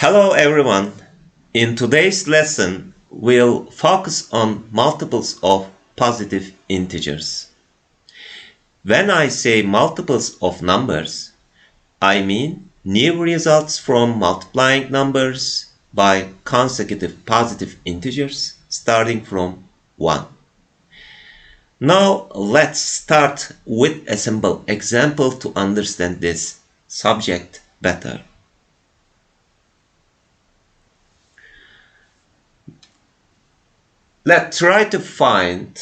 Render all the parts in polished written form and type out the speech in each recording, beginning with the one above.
Hello everyone. In today's lesson, we'll focus on multiples of positive integers. When I say multiples of numbers, I mean new results from multiplying numbers by consecutive positive integers starting from 1. Now let's start with a simple example to understand this subject better. Let's try to find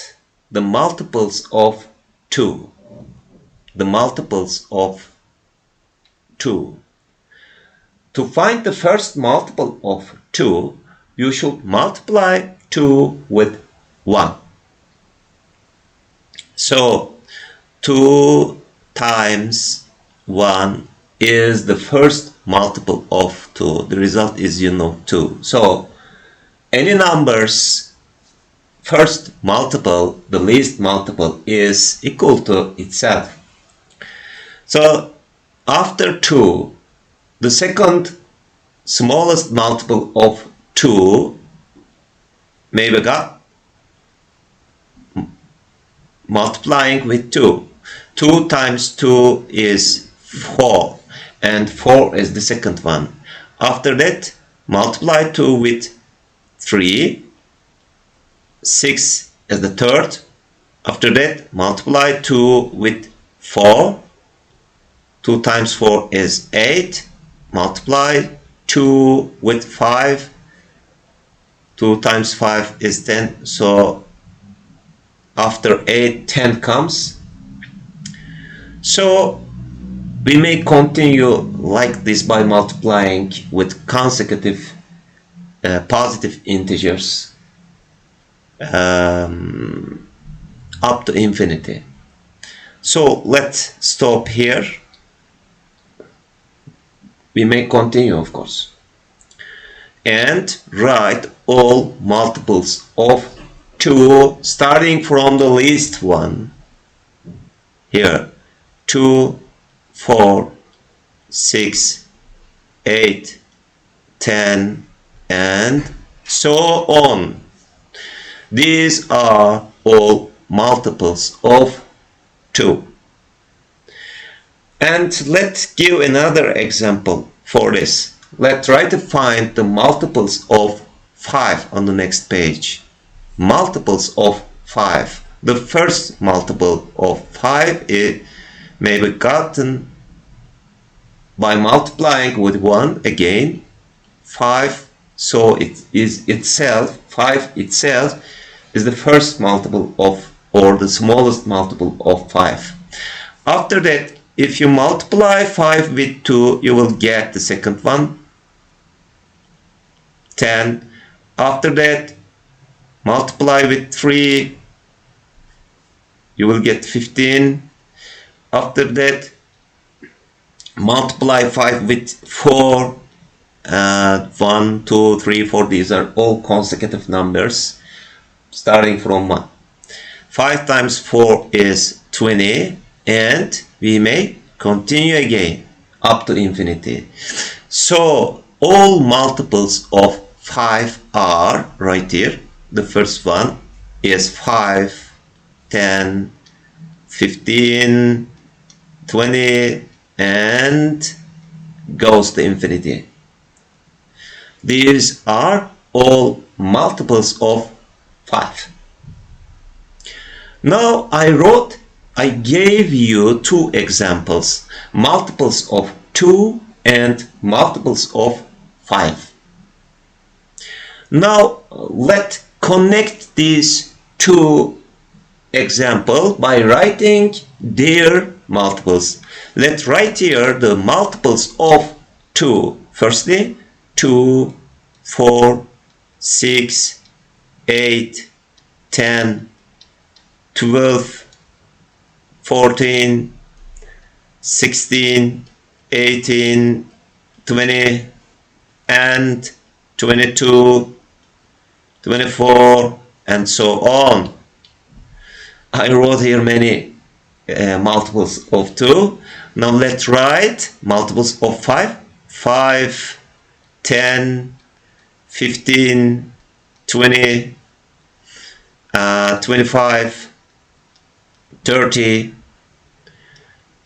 the multiples of 2. The multiples of 2. To find the first multiple of 2, you should multiply 2 with 1. So 2 times 1 is the first multiple of 2. The result is 2. So any numbers first multiple, the least multiple, is equal to itself. So after 2, the second smallest multiple of 2 may be got multiplying with 2. 2 times 2 is 4, and 4 is the second one. After that, multiply 2 with 3. 6 is the third. After that, multiply 2 with 4. 2 times 4 is 8. Multiply 2 with 5. 2 times 5 is 10. So after 8, 10 comes. So we may continue like this by multiplying with consecutive positive integers up to infinity. So let's stop here. We may continue, of course, and write all multiples of 2 starting from the least one. Here 2, 4, 6, 8, 10, and so on. These are all multiples of 2. And let's give another example for this. Let's try to find the multiples of 5 on the next page. Multiples of 5. The first multiple of 5 may be gotten by multiplying with 1 again. 5, so it is itself, 5 itself is the first multiple of, or the smallest multiple of 5. After that, if you multiply 5 with 2, you will get the second one, 10. After that, multiply with 3, you will get 15. After that, multiply 5 with 4, 1, 2, 3, 4, these are all consecutive numbers starting from 1. 5 times 4 is 20, and we may continue again up to infinity. So all multiples of 5 are right here. The first one is 5, 10, 15, 20, and goes to infinity. These are all multiples of 5. Now I gave you 2 examples, multiples of 2 and multiples of 5. Now let's connect these 2 examples by writing their multiples. Let's write here the multiples of 2. Firstly, 2, 4, 6, 8, 10, 12, 14, 16, 18, 20, and 22, 24, and so on. I wrote here many multiples of 2. Now let's write multiples of 5. 5, 10, 15, 20, 25, 30,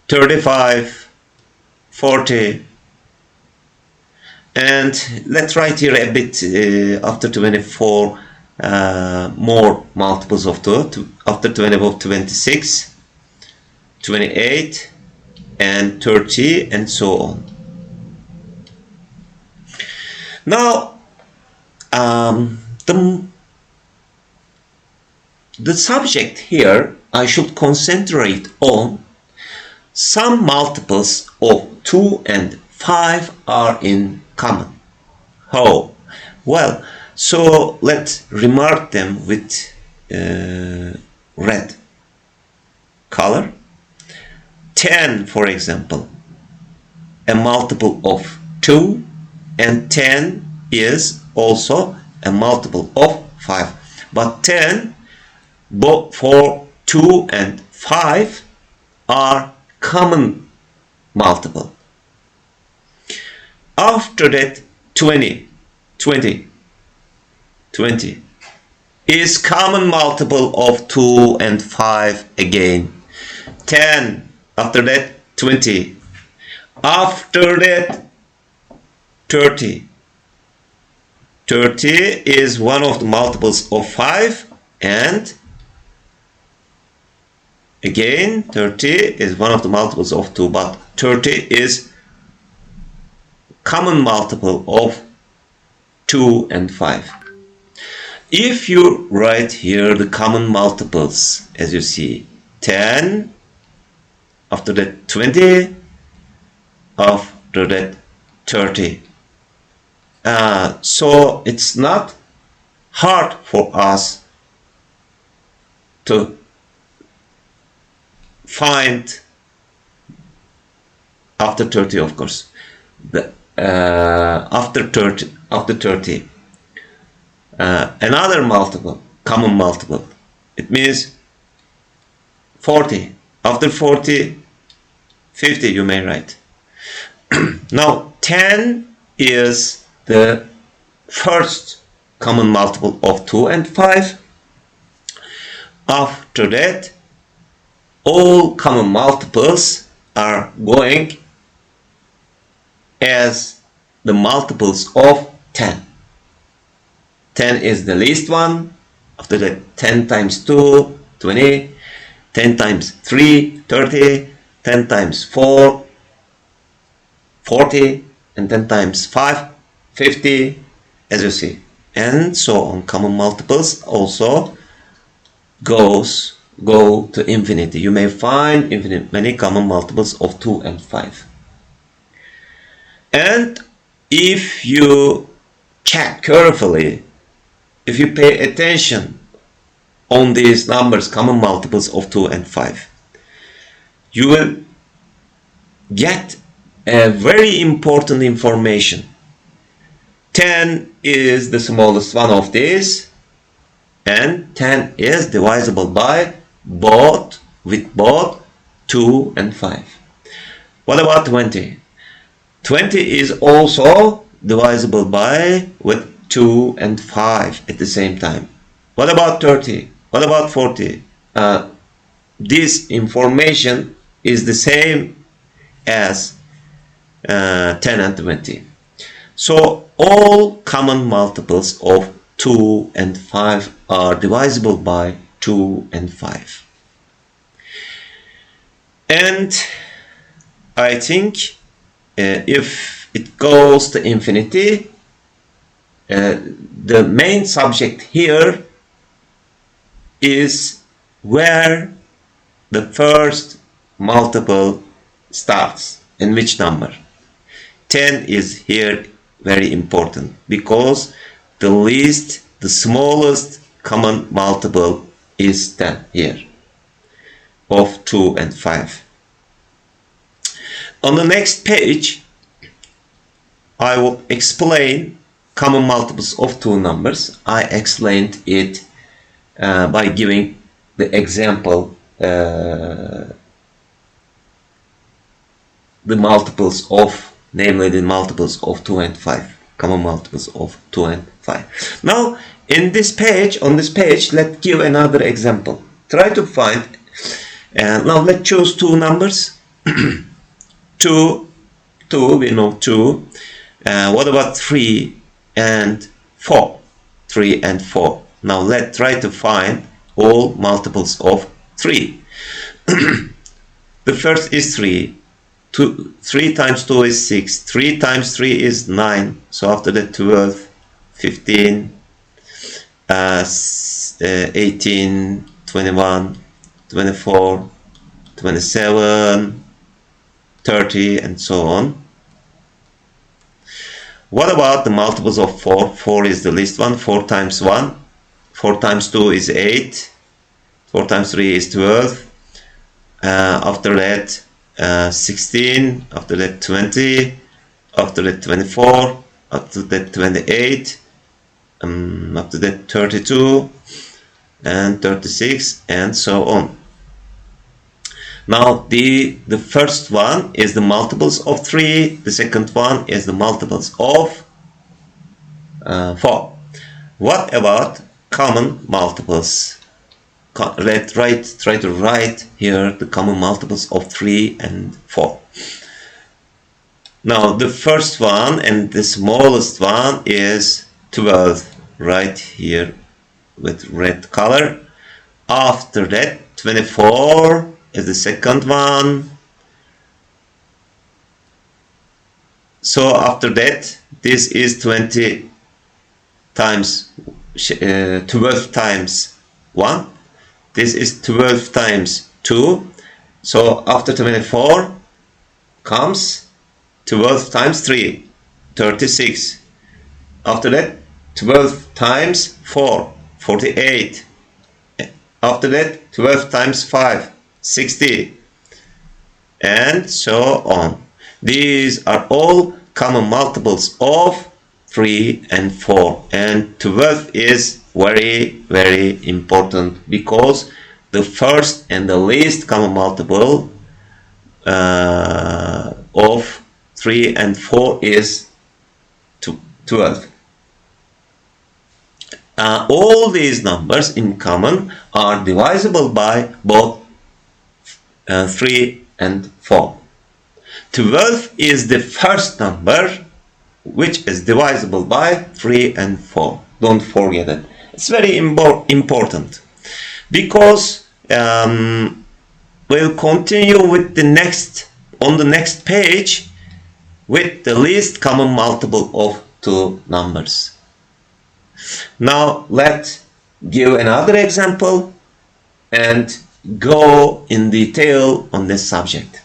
35, 40, and let's write here a bit after 24 more multiples of 2. After 24, 26, 28, and 30, and so on. Now, the subject here, I should concentrate on some multiples of 2 and 5 are in common. How? Well, so let's remark them with red color. 10, for example, a multiple of 2, and 10 is also a multiple of 5. But 10, both for 2 and 5 are common multiple. After that, 20 is common multiple of 2 and 5 again. 10, after that 20, after that 30 is one of the multiples of 5, and again 30 is one of the multiples of 2, but 30 is common multiple of 2 and 5. If you write here the common multiples, as you see, 10, after that 20, after that 30. So it's not hard for us to find after 30, of course, the after 30 another multiple, common multiple. It means 40. After 40, 50 you may write. Now 10 is the first common multiple of 2 and 5. After that, all common multiples are going as the multiples of 10. 10 is the least one. After that, 10 times 2, 20, 10 times 3, 30, 10 times 4, 40, and 10 times 5, 50, as you see. And so on. Common multiples also go to infinity. You may find many common multiples of 2 and 5. And if you check carefully, if you pay attention on these numbers, common multiples of 2 and 5, you will get a very important information. 10 is the smallest one of these, and 10 is divisible by both 2 and 5. What about 20? 20 is also divisible by with 2 and 5 at the same time. What about 30? What about 40? This information is the same as 10 and 20. So all common multiples of 2 and 5 are divisible by 2 and 5. And I think if it goes to infinity, the main subject here is where the first multiple starts, in which number. 10 is here very important because the smallest common multiple is 10 here of 2 and 5. On the next page, I will explain common multiples of two numbers. I explained it by giving the example, the multiples of, namely the multiples of 2 and 5. common multiples of 2 and 5. Now, in this page, on this page, let's give another example. Try to find, now let's choose two numbers. 2, we know 2. What about 3 and 4? 3 and 4. Now let's try to find all multiples of 3. The first is 3. 3 times 2 is 6. 3 times 3 is 9. So after that 12, 15, 18, 21, 24, 27, 30, and so on. What about the multiples of 4? 4 is the least one. 4 times 1. 4 times 2 is 8. 4 times 3 is 12. After that 16. After that 20. After that 24. After that 28. After that 32. And 36. And so on. Now the first one is the multiples of 3. The second one is the multiples of 4. What about common multiples? Try to write here the common multiples of 3 and 4. Now the first one and the smallest one is 12, right here with red color. After that 24 is the second one. So after that, this is 20 times 12 times 1. This is 12 times 2. So after 24 comes 12 times 3, 36. After that 12 times 4, 48. After that 12 times 5, 60, and so on. These are all common multiples of 3 and 4, and 12 is very, very important because the first and the least common multiple of 3 and 4 is 12. All these numbers in common are divisible by both 3 and 4. 12 is the first number which is divisible by 3 and 4. Don't forget it. It's very important because we'll continue with the next page with the least common multiple of two numbers. Now let's give another example and go in detail on this subject.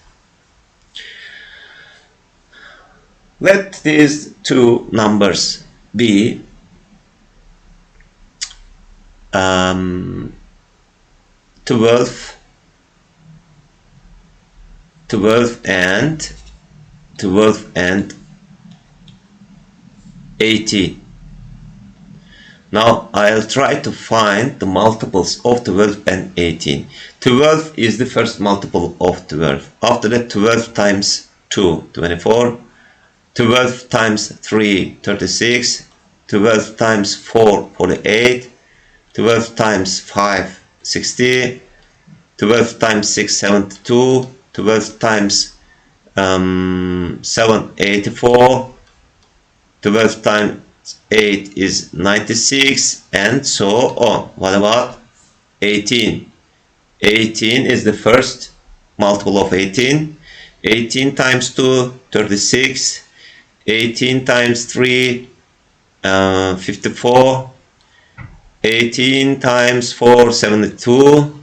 Let these two numbers be 12 and 80. Now I'll try to find the multiples of 12 and 18. 12 is the first multiple of 12. After that 12 times 2, 24. 12 times 3, 36. 12 times 4, 48. 12 times 5, 60. 12 times 6, 72. 12 times 7, 84. 12 times 8 is 96, and so on. What about 18? 18 is the first multiple of 18. 18 times 2, 36. 18 times 3, 54. 18 times 4, 72.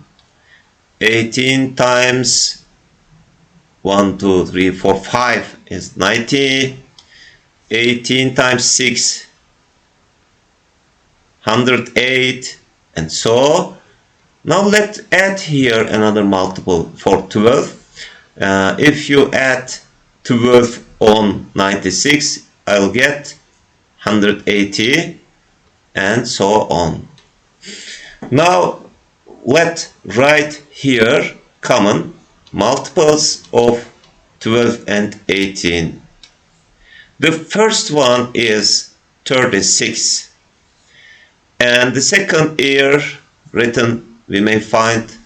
18 times 1, 2, 3, 4, 5 is 90. 18 times 6, 108, and so. Now let's add here another multiple for 12. If you add 12 on 96, I'll get 180, and so on. Now let's write here common multiples of 12 and 18. The first one is 36, and the second here written we may find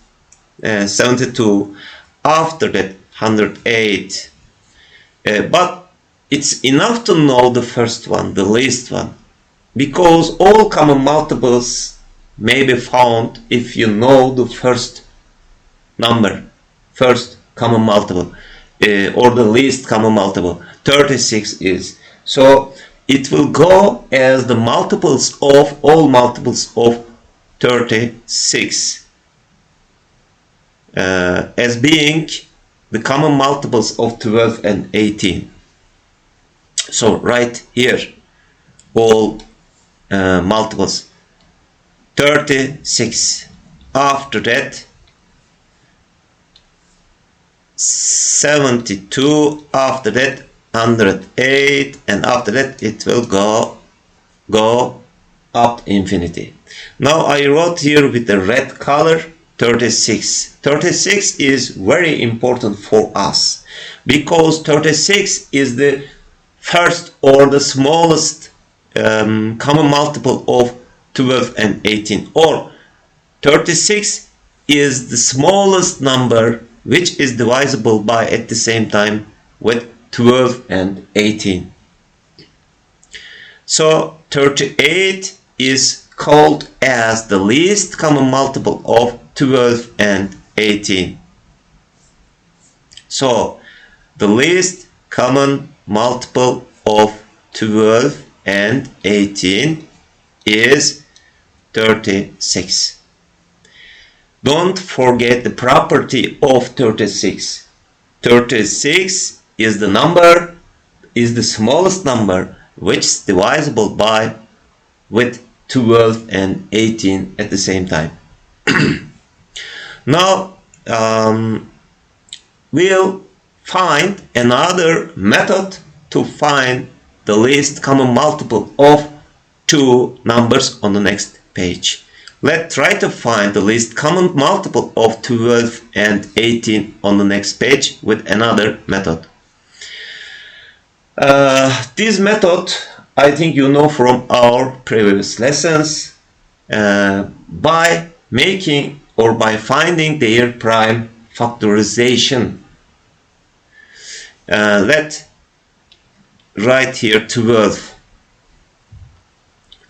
72, after that 108, but it's enough to know the first one, the least one, because all common multiples may be found if you know the first number, first common multiple, or the least common multiple. 36 is. So it will go as the multiples of all multiples of 36, as being the common multiples of 12 and 18. So right here, all multiples. 36, after that 72, after that 108, and after that it will go up to infinity. Now I wrote here with the red color 36. 36 is very important for us because 36 is the first or the smallest common multiple of 12 and 18, or 36 is the smallest number which is divisible by at the same time with 12 and 18. So 38 is called as the least common multiple of 12 and 18. So the least common multiple of 12 and 18 is 36. Don't forget the property of 36. 36 is the number, is the smallest number which is divisible by with 12 and 18 at the same time. Now we'll find another method to find the least common multiple of two numbers on the next page. Let's try to find the least common multiple of 12 and 18 on the next page with another method. This method I think you know from our previous lessons, by making or by finding their prime factorization. Let's write here 12.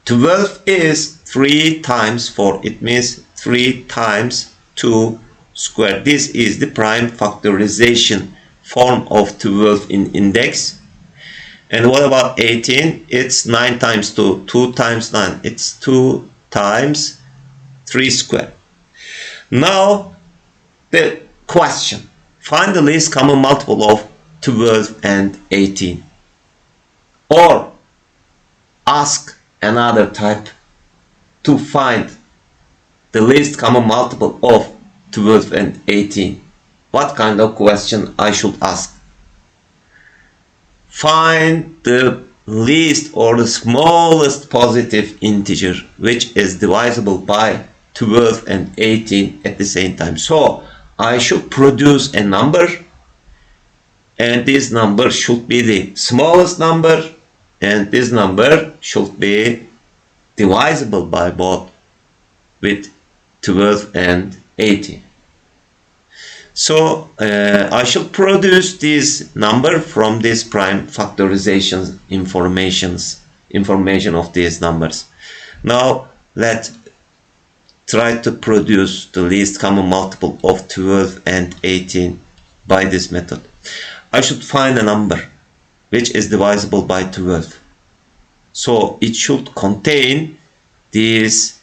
12 is 3 times 4. It means 3 times 2 squared. This is the prime factorization form of 12 in index. And what about 18? It's 9 times 2. 2 times 9. It's 2 times 3 squared. Now the question. Find the least common multiple of 12 and 18. Or ask another type to find the least common multiple of 12 and 18. What kind of question I should ask? Find the least or the smallest positive integer which is divisible by 12 and 18 at the same time. So I should produce a number, and this number should be the smallest number, and this number should be divisible by both with 12 and 18. So I should produce this number from this prime factorization information of these numbers. Now let's try to produce the least common multiple of 12 and 18 by this method. I should find a number which is divisible by 12. So it should contain these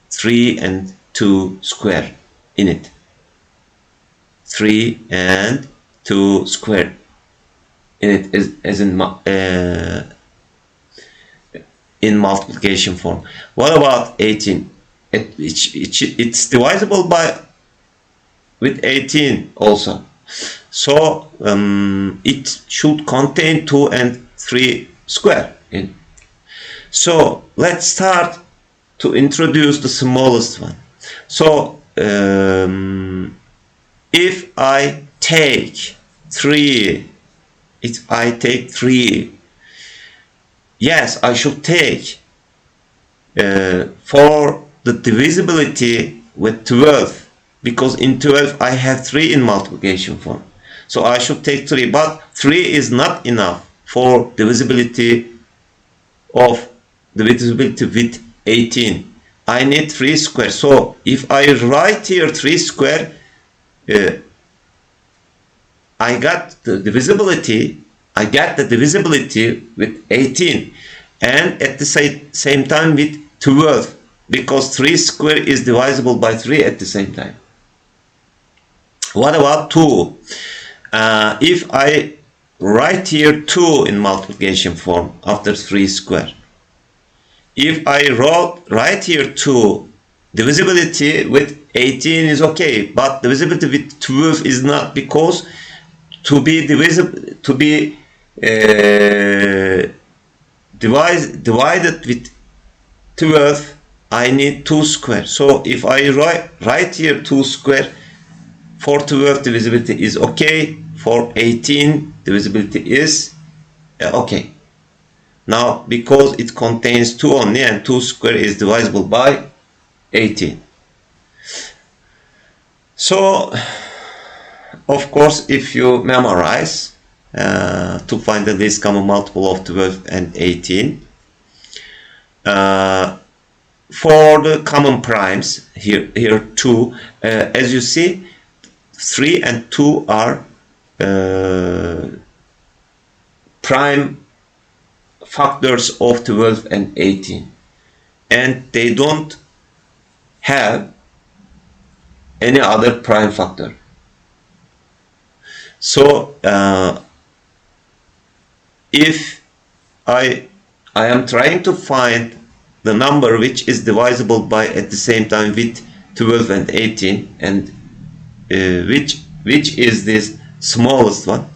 3 and 2 square in it. 3 and 2 square in it is as in multiplication form. What about 18? It's divisible by with 18 also. So it should contain 2 and 3 square in. So let's start to introduce the smallest one. So if I take 3, yes, I should take for the divisibility with 12, because in 12 I have 3 in multiplication form. So I should take 3, but 3 is not enough for divisibility with 18. I need 3 square. So if I write here 3 square, I got the divisibility with 18, and at the same time with 12, because 3 square is divisible by 3 at the same time. What about 2? If I write here 2 in multiplication form after 3 square, if I write here 2, divisibility with 18 is okay, but divisibility with 12 is not, because to be divisible, to be divided with 12, I need 2 square. So if I write here 2 square, for 12 divisibility is okay, for 18 divisibility is okay. Now, because it contains 2 only, and 2 square is divisible by 18. So, of course, if you memorize to find the least common multiple of 12 and 18, for the common primes, here 2, as you see, 3 and 2 are prime factors of 12 and 18, and they don't have any other prime factor. So if I am trying to find the number which is divisible by at the same time with 12 and 18, and which is this smallest one,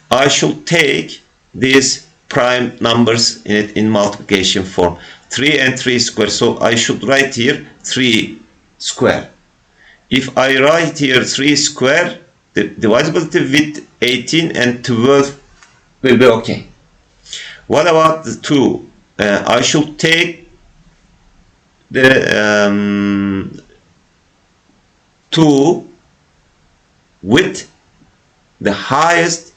I should take these prime numbers in multiplication form, 3 and 3 square. So I should write here 3 square. If I write here 3 square, the divisibility with 18 and 12 will be okay. What about the 2? I should take the 2 with the highest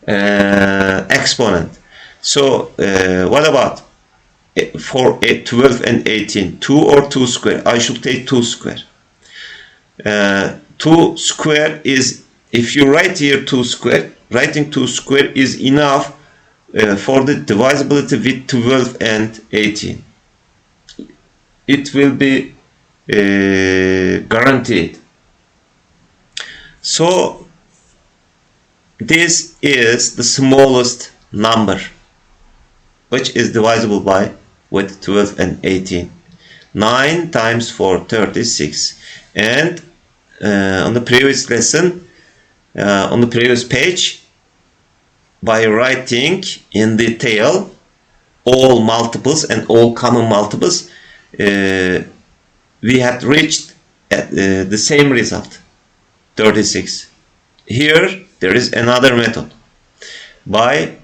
exponent. So what about for 12 and 18, 2 or 2 square? I should take 2 square. 2 square is, if you write here 2 square, writing 2 square is enough for the divisibility with 12 and 18. It will be guaranteed. So this is the smallest number which is divisible by with 12 and 18. 9 times 4, 36. And on the previous lesson, on the previous page, by writing in detail all multiples and all common multiples, we had reached the same result, 36. Here there is another method by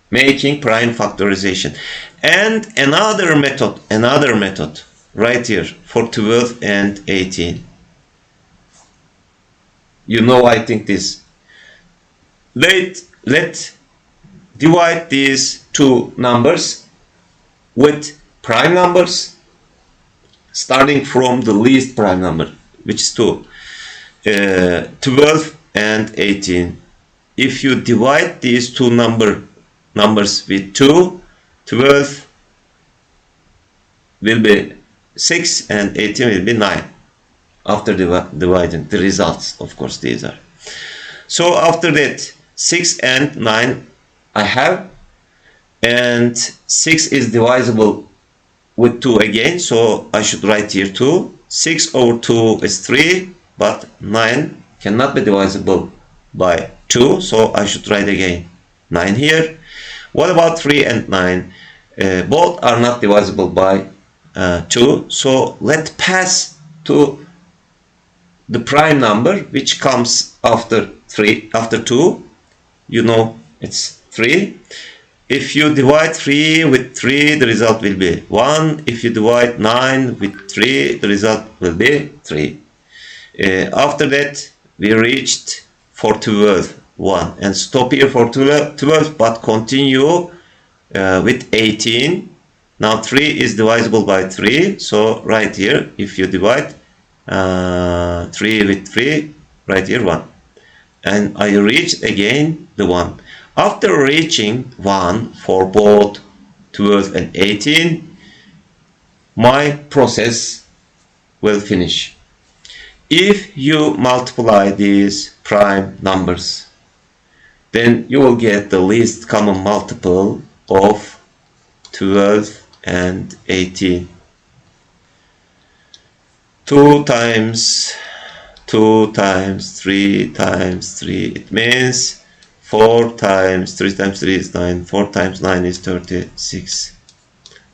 making prime factorization, and another method right here for 12 and 18. You know, I think this. Let's divide these two numbers with prime numbers, starting from the least prime number, which is 2. 12 and 18. If you divide these two numbers with 2, 12 will be 6 and 18 will be 9. After dividing the results, of course, these are. So after that, 6 and 9 I have, and 6 is divisible with 2 again, so I should write here 2. 6 over 2 is 3, but 9 cannot be divisible by 2, so I should write again 9 here. What about 3 and 9? Both are not divisible by 2, so let's pass to the prime number which comes after 2. You know, it's 3. If you divide 3 with 3, the result will be 1. If you divide 9 with 3, the result will be 3. After that, we reached for 12, 1. And stop here for 12, but continue with 18. Now 3 is divisible by 3. So right here, if you divide 3 with 3, right here 1. And I reached again the 1. After reaching 1 for both 12 and 18, my process will finish. If you multiply these prime numbers, then you will get the least common multiple of 12 and 18. 2 times 2 times 3 times 3, it means 4 times 3 times 3 is 9, 4 times 9 is 36.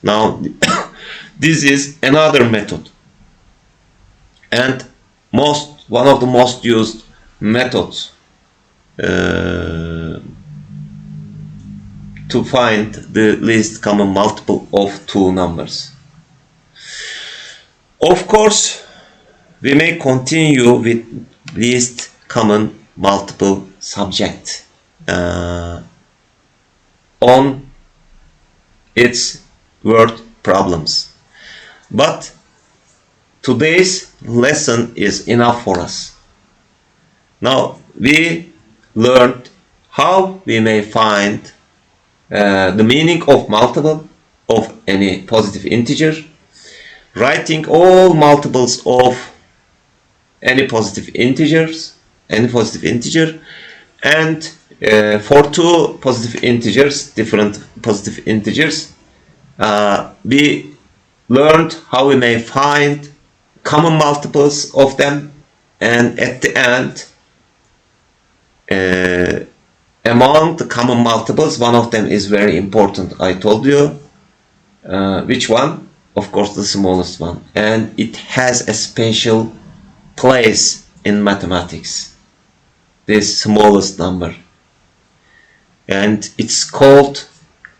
Now this is another method, and one of the most used methods to find the least common multiple of two numbers. Of course, we may continue with least common multiple subject on its word problems, but today's lesson is enough for us. Now we learned how we may find the meaning of multiple of any positive integer, writing all multiples of any positive integer, and for two positive integers, different positive integers, we learned how we may find common multiples of them, and at the end, among the common multiples, one of them is very important. I told you which one? Of course, the smallest one, and it has a special place in mathematics, this smallest number, and it's called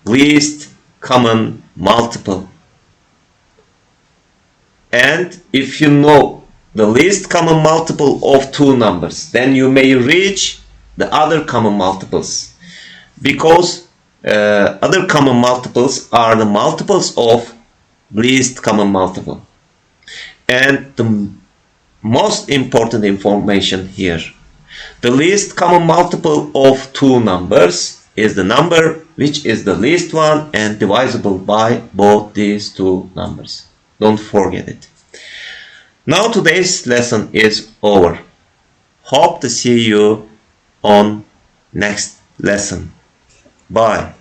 least common multiple. And if you know the least common multiple of two numbers, then you may reach the other common multiples, because other common multiples are the multiples of least common multiple. And the most important information here, the least common multiple of two numbers is the number which is the least one and divisible by both these two numbers. Don't forget it. Now today's lesson is over. Hope to see you on next lesson. Bye.